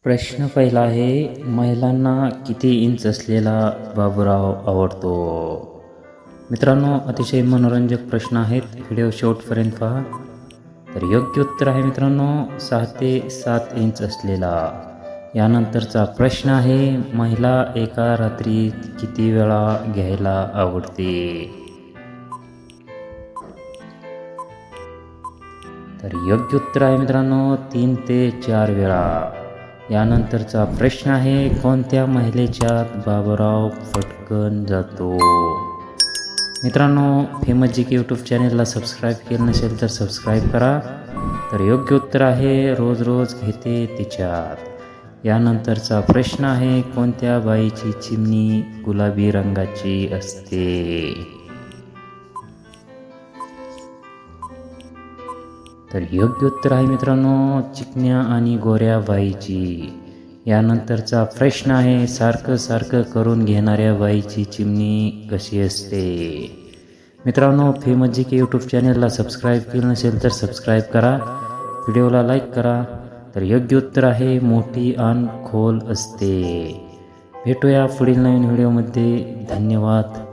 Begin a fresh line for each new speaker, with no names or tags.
प्रश्न पहिला आहे, महिलांना किती इंच असलेला बाबूराव आवडतो? मित्रांनो, अतिशय मनोरंजक प्रश्न आहेत. व्हिडिओ शेवटपर्यंत पहा. तर योग्य उत्तर आहे मित्रांनो 6 ते 7 इंच असलेला. यानंतरचा प्रश्न आहे, महिला एका रात्रीत किती वेळा घ्यायला आवडते? तर योग्य उत्तर आहे मित्रांनो 3 ते 4 वेळा. यानंतरचा प्रश्न आहे, कोणत्या महिलेच्यात बाबूराव पटकन जातो? मित्रांनो, फेमस जी के यूट्यूब चॅनलला सबस्क्राईब केलं नसेल तर सबस्क्राईब करा. तर योग्य उत्तर आहे रोज रोज घेते तिच्यात. यानंतरचा प्रश्न आहे, कोणत्या बाईची चिमणी गुलाबी रंगाची असते? तर योग्य उत्तर आहे मित्रांनो चिकन्या आणि गोऱ्या बाईची. यानंतरचा प्रश्न आहे, सारखं सारखं करून घेणाऱ्या बाईची चिमणी कशी असते? मित्रांनो, फेमस जी के यूट्यूब चॅनलला सबस्क्राईब केलं नसेल तर सबस्क्राईब करा. व्हिडिओला लाईक करा. तर योग्य उत्तर आहे मोठी आणि खोल असते. भेटूया पुढील नवीन व्हिडिओमध्ये. धन्यवाद.